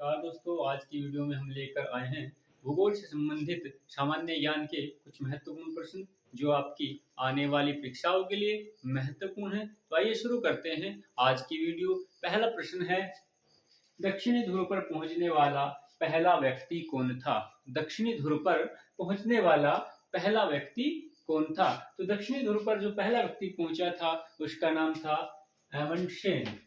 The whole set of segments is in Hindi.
नमस्कार दोस्तों, आज की वीडियो में हम लेकर आए हैं भूगोल से संबंधित सामान्य ज्ञान के कुछ महत्वपूर्ण प्रश्न जो आपकी आने वाली परीक्षाओं के लिए महत्वपूर्ण है। तो आइए शुरू करते हैं आज की वीडियो। पहला प्रश्न है, दक्षिणी ध्रुव पर पहुंचने वाला पहला व्यक्ति कौन था? दक्षिणी ध्रुव पर पहुंचने वाला पहला व्यक्ति कौन था? तो दक्षिणी ध्रुव पर जो पहला व्यक्ति पहुंचा था उसका नाम था एमंडसेन।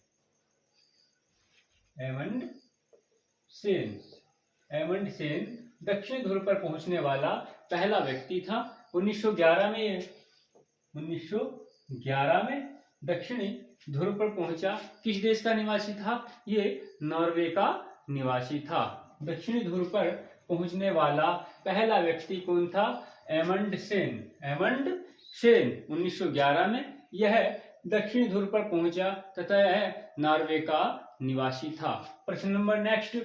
एमंडसेन दक्षिणी ध्रुव पर पहुंचने वाला पहला व्यक्ति था। 1911 में दक्षिणी ध्रुव पर पहुंचा। किस देश का निवासी था? ये नॉर्वे का निवासी था। दक्षिणी ध्रुव पर पहुंचने वाला पहला व्यक्ति कौन था? एमंडसेन 1911 में यह दक्षिणी ध्रुव पर पहुंचा तथा यह नॉर्वे का निवासी था। प्रश्न नंबर नेक्स्ट,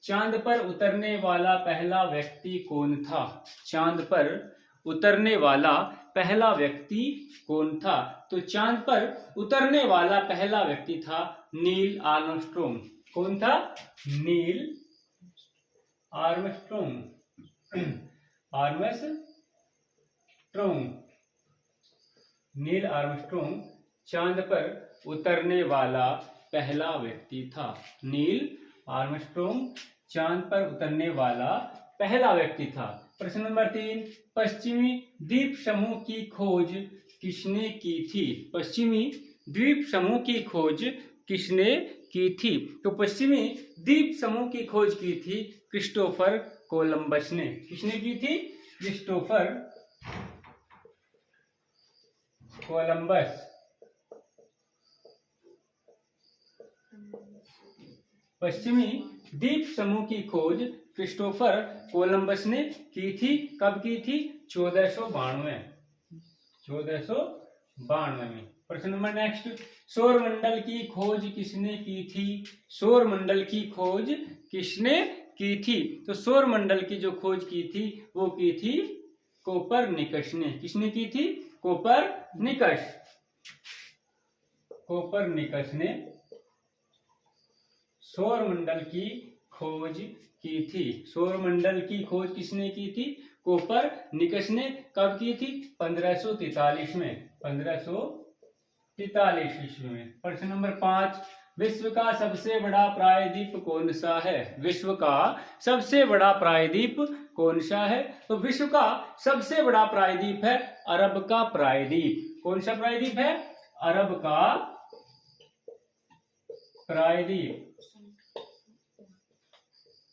चांद पर उतरने वाला पहला व्यक्ति कौन था? चांद पर उतरने वाला पहला व्यक्ति कौन था? तो चांद पर उतरने वाला पहला व्यक्ति था नील आर्मस्ट्रॉन्ग। कौन था? Neil Armstrong. नील आर्मस्ट्रॉन्ग चांद पर उतरने वाला पहला व्यक्ति था। नील आर्मस्ट्रॉन्ग चांद पर उतरने वाला पहला व्यक्ति था। प्रश्न नंबर 3, पश्चिमी द्वीप समूह की खोज किसने की थी? पश्चिमी द्वीप समूह की खोज किसने की थी? तो पश्चिमी द्वीप समूह की खोज की थी क्रिस्टोफर कोलंबस ने। किसने की थी? Christopher Columbus. पश्चिमी द्वीप समूह की खोज क्रिस्टोफर कोलंबस ने की थी। कब की थी? 1492 में। प्रश्न नंबर नेक्स्ट, सौरमंडल की खोज किसने की थी? सौरमंडल की खोज किसने की थी? तो सौरमंडल की जो खोज की थी वो की थी कोपरनिकस ने। किसने की थी? कोपरनिकस ने सौरमंडल की खोज की थी। सौरमंडल की खोज किसने की थी? कोपरनिकस ने। कब की थी? 1543 में। 1543 ईस्वी में। प्रश्न नंबर 5, विश्व का सबसे बड़ा प्रायद्वीप कौन सा है? विश्व का सबसे बड़ा प्रायद्वीप कौन सा है? तो विश्व का सबसे बड़ा प्रायद्वीप है अरब का प्रायद्वीप। कौन सा प्रायद्वीप है? अरब का प्रायद्वीप।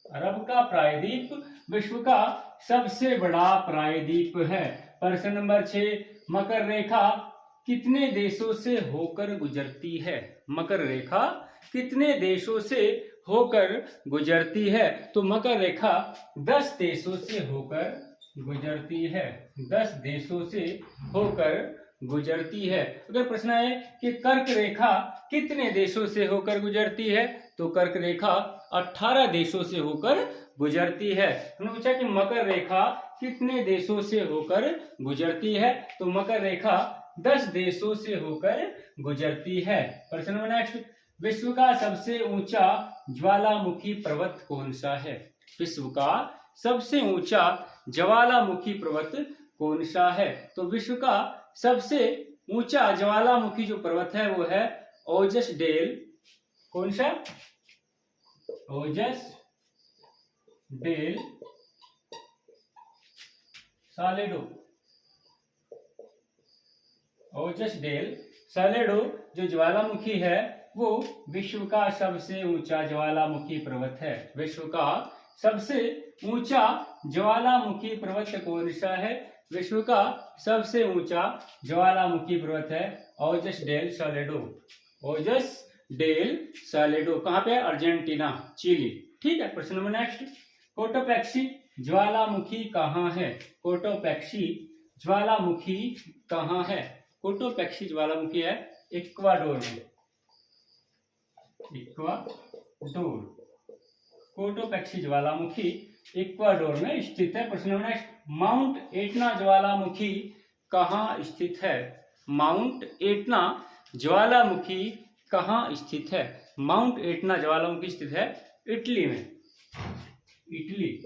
अरब का प्रायद्वीप विश्व का सबसे बड़ा प्रायद्वीप है। प्रश्न नंबर 6, मकर रेखा कितने देशों से होकर गुजरती है? मकर रेखा कितने देशों से होकर गुजरती है? तो मकर रेखा 10 देशों से होकर गुजरती है। 10 देशों से होकर गुजरती है। अगर प्रश्न है कि कर्क रेखा कितने देशों से होकर गुजरती है? तो कर्क रेखा 18 देशों से होकर गुजरती है। हमने पूछा कि मकर रेखा कितने देशों से होकर गुजरती है? तो मकर रेखा 10 देशों से होकर गुजरती है। प्रश्न नंबर नेक्स्ट, विश्व का सबसे ऊंचा ज्वालामुखी पर्वत कौन सा है? विश्व का सबसे ऊंचा ज्वालामुखी पर्वत कौन सा है? तो विश्व का सबसे ऊंचा ज्वालामुखी जो पर्वत है वो है ओजस डेल। कौन सा? ओजस डेल सालेडो। ओजस डेल सालेडो जो ज्वालामुखी है वो विश्व का सबसे ऊंचा ज्वालामुखी पर्वत है। विश्व का सबसे ऊंचा ज्वालामुखी पर्वत कौन सा है? विश्व का सबसे ऊंचा ज्वालामुखी पर्वत है ओजस डेल सालेडो। ओजस डेल सालेडो कहाँ पे? Argentina, Chile. ठीक है। प्रश्न नंबर नेक्स्ट, कोटोपैक्सी ज्वालामुखी कहाँ है? कोटोपैक्सी ज्वालामुखी कहाँ है? कोटोपैक्सी ज्वालामुखी है इक्वाडोर में। इक्वाडोर। कोटोपैक्सी ज्वालामुखी इक्वाडोर में स्थित है। प्रश्न नंबर नेक्स्ट, माउंट एटना ज्वालामुखी कहाँ स्थित है? माउंट एटना ज्वालामुखी कहाँ स्थित है? माउंट एटना ज्वालामुखी स्थित है इटली में। इटली।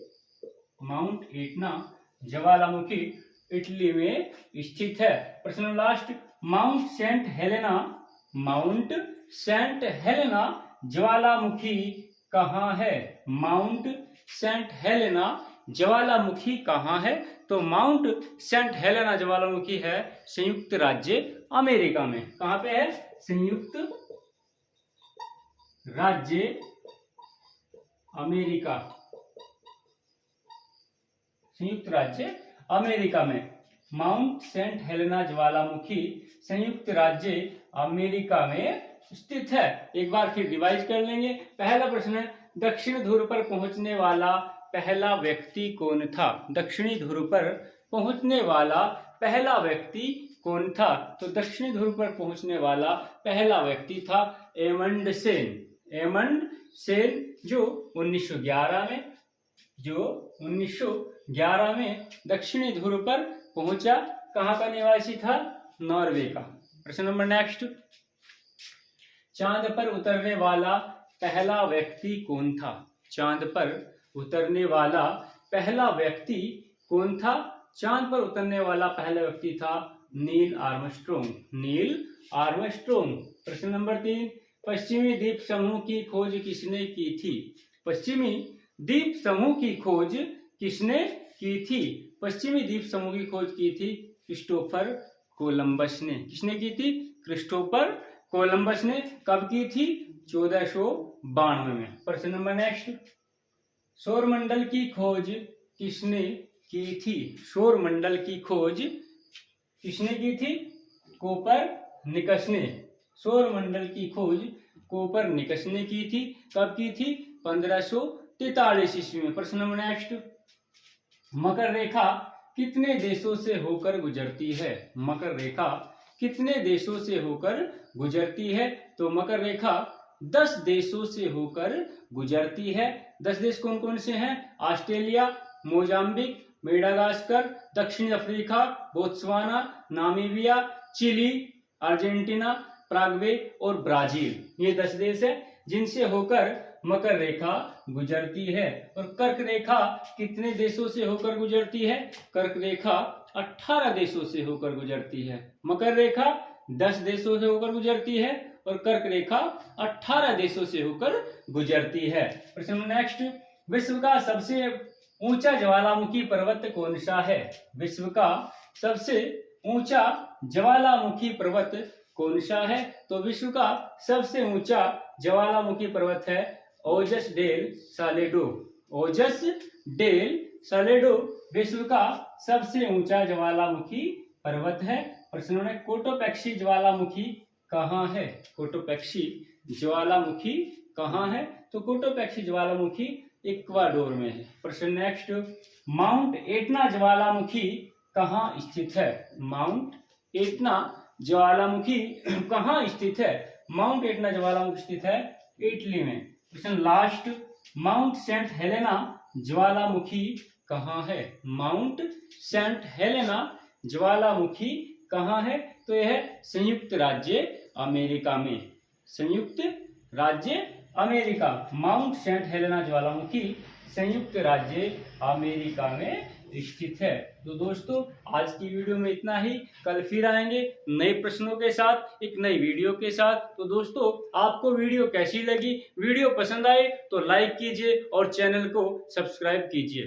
माउंट एटना ज्वालामुखी इटली में स्थित है। प्रश्न number last, Mount Saint Helena, Mount Saint Helena ज्वालामुखी कहाँ है? माउंट सेंट हेलेना ज्वालामुखी कहाँ है? तो माउंट सेंट हेलेना ज्वालामुखी है संयुक्त राज्य अमेरिका में। कहाँ पे है? संयुक्त राज्य अमेरिका, संयुक्त राज्य अमेरिका में माउंट सेंट हेलेना ज्वालामुखी संयुक्त राज्य अमेरिका में स्थित है। एक बार फिर रिवाइज कर लेंगे। पहला प्रश्न है, दक्षिण ध्रुव पर पहुंचने वाला पहला व्यक्ति कौन था? दक्षिणी ध्रुव पर पहुंचने वाला पहला व्यक्ति कौन था? तो दक्षिणी ध्रुव पर पहुंचने वाला पहला व्यक्ति था एमंड सेन। एमंड सेन जो 1911 में दक्षिणी ध्रुव पर पहुंचा। कहां का निवासी था? नॉर्वे का। प्रश्न नंबर नेक्स्ट, चांद पर उतरने वाला पहला व्यक्ति कौन था? चांद पर उतरने वाला पहला व्यक्ति कौन था? चांद पर उतरने वाला पहला व्यक्ति था नील आर्मस्ट्रॉन्ग। Neil Armstrong. प्रश्न नंबर 3, पश्चिमी द्वीप समूह की खोज किसने की थी? पश्चिमी द्वीप समूह की खोज किसने की थी? पश्चिमी द्वीप समूह की खोज की थी क्रिस्टोफर कोलंबस ने। किसने की थी? क्रिस्टोफर कोलंबस ने। कब की थी? 1492 में। प्रश्न नंबर नेक्स्ट, सौरमंडल की खोज किसने की थी? सौरमंडल की खोज किसने की थी? कोपरनिकस ने। सौरमंडल की खोज कोपरनिकस ने की थी। कब की थी? 1543 ईस्वी में। प्रश्न नंबर नेक्स्ट, मकर रेखा कितने देशों से होकर गुजरती है? मकर रेखा कितने देशों से होकर गुजरती है? तो मकर रेखा 10 देशों से होकर गुजरती है। 10 देश कौन कौन से हैं? ऑस्ट्रेलिया, मोजाम्बिक, मेडागास्कर, दक्षिण Africa, Botswana, Namibia, Chile, Argentina, Paraguay और ब्राजील। ये 10 देश है जिनसे होकर मकर रेखा गुजरती है। और कर्क रेखा कितने देशों से होकर गुजरती है? कर्क रेखा 18 देशों से होकर गुजरती है। मकर रेखा 10 देशों से होकर गुजरती है और कर्क रेखा 18 देशों से होकर गुजरती है। प्रश्न नेक्स्ट, विश्व का सबसे ऊंचा ज्वालामुखी पर्वत कौन सा है? विश्व का सबसे ऊंचा ज्वालामुखी पर्वत कौन सा है? तो विश्व का सबसे ऊंचा ज्वालामुखी पर्वत है ओजस डेल सालेडो। ओजस डेल सालेडो विश्व का सबसे ऊंचा ज्वालामुखी पर्वत है। प्रश्न है, कोटोपैक्सी ज्वालामुखी कहाँ है? कोटोपैक्सी ज्वालामुखी कहाँ है? तो कोटोपैक्सी ज्वालामुखी इक्वाडोर में है। प्रश्न नेक्स्ट, माउंट एटना ज्वालामुखी कहाँ स्थित है? माउंट एटना ज्वालामुखी कहाँ स्थित है? माउंट एटना ज्वालामुखी स्थित है इटली में। Question last, Mount Saint Helena ज्वालामुखी कहाँ है? माउंट सेंट हेलेना ज्वालामुखी कहाँ है? तो यह संयुक्त राज्य अमेरिका में। संयुक्त राज्य अमेरिका। माउंट सेंट हेलेना ज्वालामुखी संयुक्त राज्य अमेरिका में स्थित है। तो दोस्तों आज की वीडियो में इतना ही। कल फिर आएंगे नए प्रश्नों के साथ, एक नई वीडियो के साथ। तो दोस्तों आपको वीडियो कैसी लगी? वीडियो पसंद आए तो लाइक कीजिए और चैनल को सब्सक्राइब कीजिए।